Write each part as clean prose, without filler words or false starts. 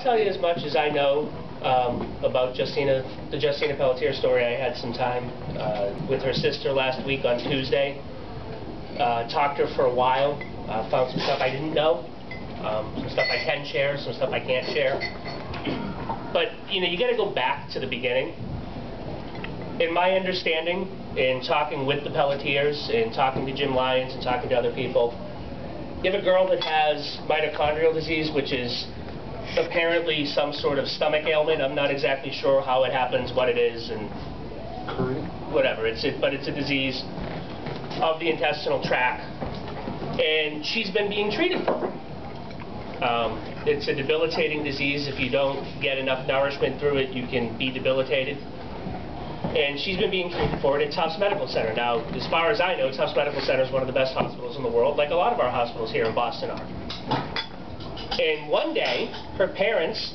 Tell you as much as I know about the Justine Pelletier story. I had some time with her sister last week on Tuesday. Talked to her for a while. Found some stuff I didn't know, some stuff I can share, some stuff I can't share. But you got to go back to the beginning. In my understanding, in talking with the Pelletiers, in talking to Jim Lyons, and talking to other people, you have a girl that has mitochondrial disease, which is apparently some sort of stomach ailment. I'm not exactly sure how it happens, what it is, and whatever. But it's a disease of the intestinal tract, and she's been being treated for it. It's a debilitating disease. If you don't get enough nourishment through it, you can be debilitated. And she's been being treated for it at Tufts Medical Center. Now, as far as I know, Tufts Medical Center is one of the best hospitals in the world, like a lot of our hospitals here in Boston are. And one day, her parents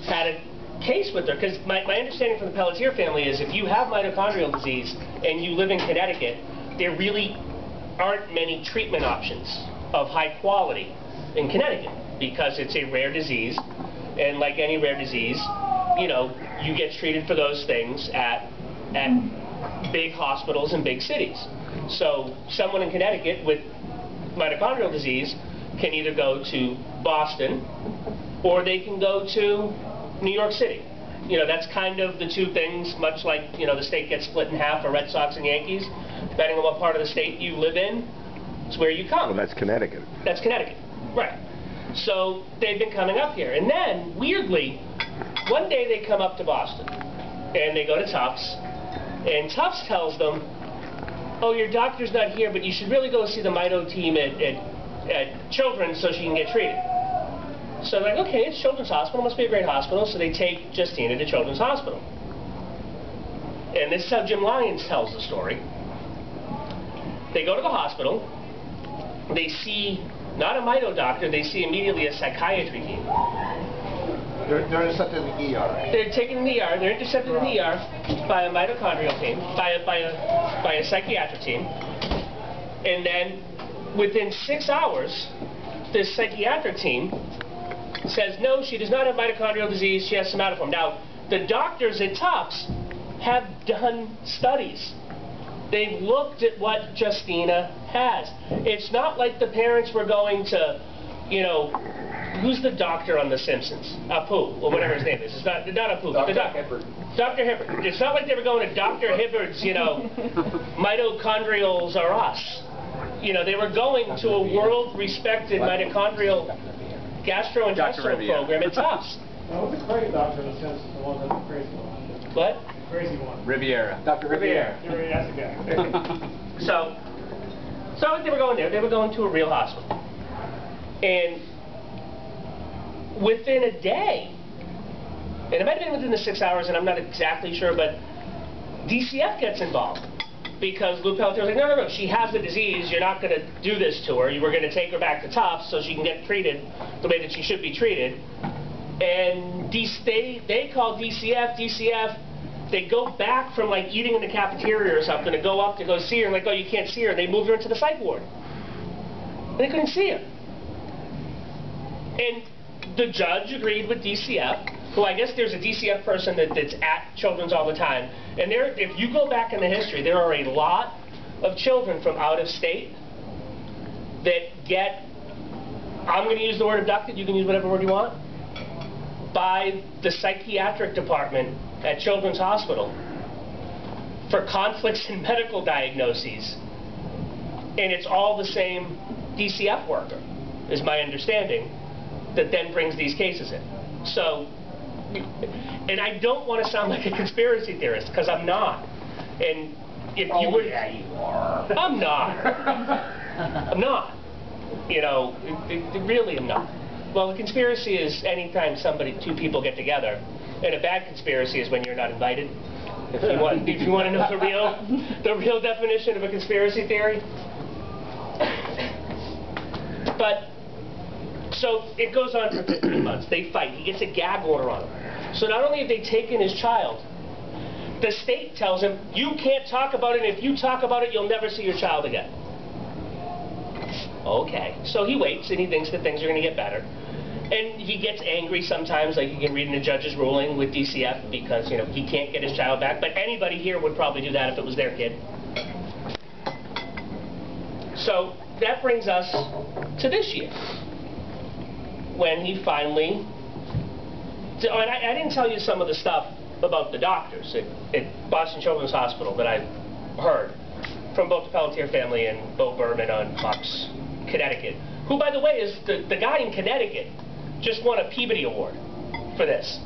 had a case with her, because my understanding from the Pelletier family is if you have mitochondrial disease and you live in Connecticut, there really aren't many treatment options of high quality in Connecticut, because it's a rare disease, and like any rare disease, you get treated for those things at big hospitals in big cities. So someone in Connecticut with mitochondrial disease can either go to Boston or they can go to New York City. That's kind of the two things, much like the state gets split in half for Red Sox and Yankees. Depending on what part of the state you live in, it's where you come. Well, that's Connecticut. That's Connecticut, right. So they've been coming up here. And then, weirdly, one day they come up to Boston and they go to Tufts, and Tufts tells them, oh, your doctor's not here, but you should really go see the mito team at Children's so she can get treated. So they're like, okay, it's Children's Hospital, must be a great hospital, so they take Justine to Children's Hospital. And this is how Jim Lyons tells the story. They go to the hospital, they see not a mito doctor, they see immediately a psychiatry team. They're intercepted in the ER. They're taken in the ER, they're intercepted in the ER by a mitochondrial team, by a psychiatric team, and then within 6 hours, this psychiatric team says, no, she does not have mitochondrial disease, she has somatoform. Now, the doctors at Tufts have done studies. They've looked at what Justina has. It's not like the parents were going to, who's the doctor on The Simpsons? Apu, or whatever his name is. It's not Apu, but the doctor. Hibbert. Dr. Hibbert. It's not like they were going to Dr. Hibbert's, mitochondrials are us. They were going to a world-respected mitochondrial gastrointestinal program at Tufts. Well, what's the crazy doctor in the sense of the one that's the crazy one? What? Crazy one. Riviera. Dr. Riviera. That's the guy. So they were going there. They were going to a real hospital. And within a day, and it might have been within the 6 hours, and I'm not exactly sure, but DCF gets involved. Because Lou Pelletier was like, no, she has the disease, you're not going to do this to her, you were going to take her back to Tufts so she can get treated the way that she should be treated. And they call DCF, they go back from like eating in the cafeteria or something to go up to go see her, and like, oh, you can't see her, and they moved her into the psych ward. And they couldn't see her. And the judge agreed with DCF, who I guess there's a DCF person that's at Children's all the time. And if you go back in the history, there are a lot of children from out of state that get, I'm going to use the word abducted, you can use whatever word you want, by the psychiatric department at Children's Hospital for conflicts in medical diagnoses. And it's all the same DCF worker, is my understanding, that then brings these cases in. So, and I don't want to sound like a conspiracy theorist, because I'm not. And if you would, yeah, you are. I'm not. I'm not. Really am not. Well, a conspiracy is anytime two people get together, and a bad conspiracy is when you're not invited. If you want to know the real definition of a conspiracy theory. But so it goes on for 15 months. They fight. He gets a gag order on him. So not only have they taken his child, the state tells him, you can't talk about it, and if you talk about it, you'll never see your child again. Okay. So he waits, and he thinks that things are going to get better. And he gets angry sometimes, like you can read in the judge's ruling with DCF, because, you know, he can't get his child back. But anybody here would probably do that if it was their kid. So that brings us to this year, when he finally... Oh, and I didn't tell you some of the stuff about the doctors at Boston Children's Hospital that I heard from both the Pelletier family and Bo Berman on Fox, Connecticut, who, by the way, is the guy in Connecticut just won a Peabody Award for this.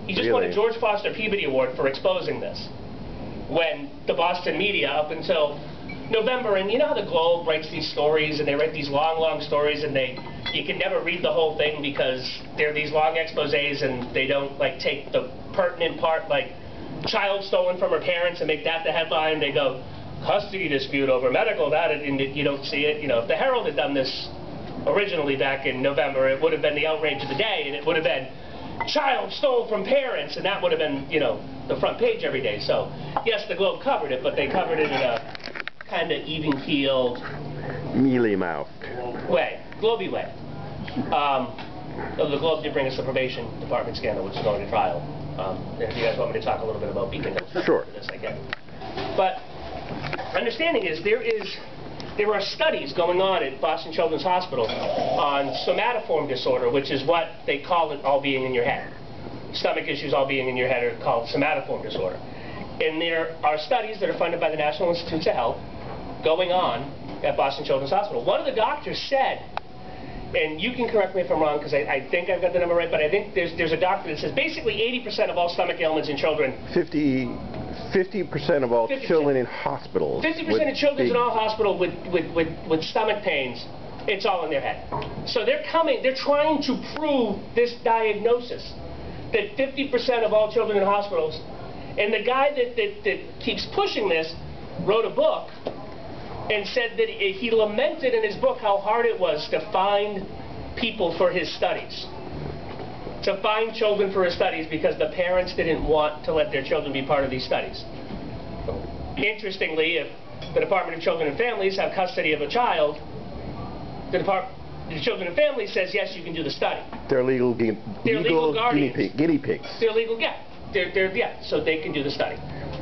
He just won a George Foster Peabody Award for exposing this, when the Boston media, up until November, and you know how the Globe writes these stories, and they write these long, long stories, and you can never read the whole thing because they're these long exposés, and they don't like take the pertinent part, like child stolen from her parents, and make that the headline. They go, custody dispute over medical, and you don't see it. You know, if the Herald had done this originally back in November, it would have been the outrage of the day, and it would have been child stole from parents, and that would have been, you know, the front page every day. So yes, the Globe covered it, but they covered it in a kind of even-keeled, mealy-mouthed way, Globey way. The Globe did bring us the probation department scandal, which is going to trial. If you guys want me to talk a little bit about Beacon Hills, sure. For this, I can. But understanding is there are studies going on at Boston Children's Hospital on somatoform disorder, which is what they call it, all being in your head. Stomach issues all being in your head are called somatoform disorder. And there are studies that are funded by the National Institutes of Health going on at Boston Children's Hospital. One of the doctors said, and you can correct me if I'm wrong, because I think I've got the number right, but I think there's a doctor that says basically 80% of all stomach ailments in children... 50% of all 50%. Children in hospitals. 50% of children in all hospital with stomach pains, it's all in their head. So they're trying to prove this diagnosis, that 50% of all children in hospitals, and the guy that keeps pushing this wrote a book and said that he lamented in his book how hard it was to find people for his studies. To find children for his studies because the parents didn't want to let their children be part of these studies. Interestingly, if the Department of Children and Families have custody of a child, the Children and Families says, yes, you can do the study. They're legal guinea pigs. They're legal, yeah, so they can do the study.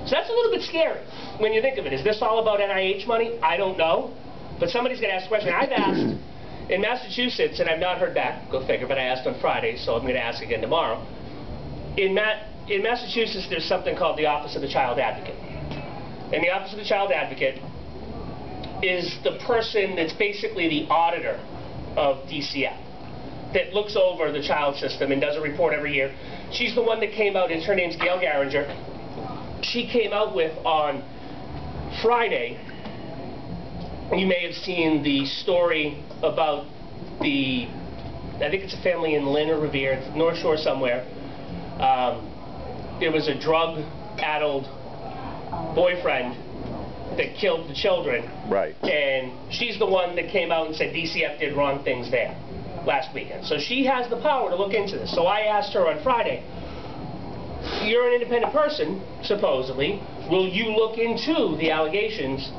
So that's a little bit scary when you think of it. Is this all about NIH money? I don't know. But somebody's going to ask a question. I've asked in Massachusetts, and I've not heard back, go figure, but I asked on Friday, so I'm going to ask again tomorrow. In Massachusetts, there's something called the Office of the Child Advocate. And the Office of the Child Advocate is the person that's basically the auditor of DCF, that looks over the child system and does a report every year. She's the one that came out, and her name's Gail Garinger. She came out with, on Friday, you may have seen the story about I think it's a family in Lynn or Revere, North Shore somewhere. There was a drug-addled boyfriend that killed the children. Right. And she's the one that came out and said DCF did wrong things there last weekend. So she has the power to look into this. So I asked her on Friday, you're an independent person, supposedly. Will you look into the allegations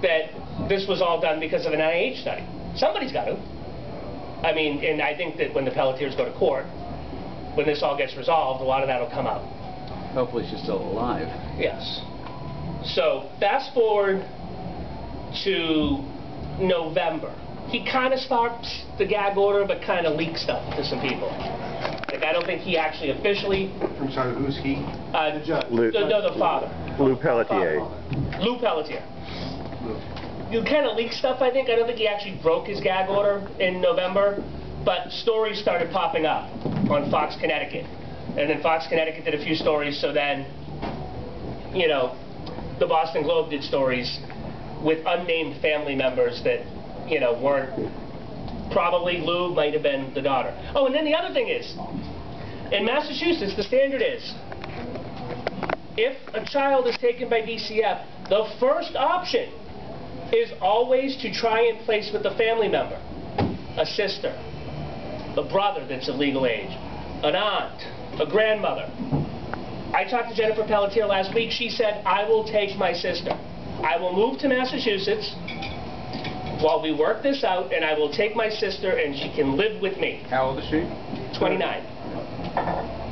that this was all done because of an NIH study? Somebody's got to. I mean, and I think that when the Pelletiers go to court, when this all gets resolved, a lot of that will come out. Hopefully she's still alive. Yes. So fast forward to November. He kind of starts the gag order, but kind of leaks stuff to some people. Like, I don't think he actually officially... I'm sorry, who's he? The judge. The father. Lou Pelletier. Lou Pelletier. You kind of leaked stuff, I think. I don't think he actually broke his gag order in November, but stories started popping up on Fox Connecticut. And then Fox Connecticut did a few stories, so then, you know, the Boston Globe did stories with unnamed family members that, you know, weren't... Probably Lou might have been the daughter. Oh, and then the other thing is, in Massachusetts, the standard is, if a child is taken by DCF, the first option is always to try and place with a family member, a sister, a brother that's of legal age, an aunt, a grandmother. I talked to Jennifer Pelletier last week. She said, I will take my sister. I will move to Massachusetts while we work this out, and I will take my sister and she can live with me. How old is she? 29.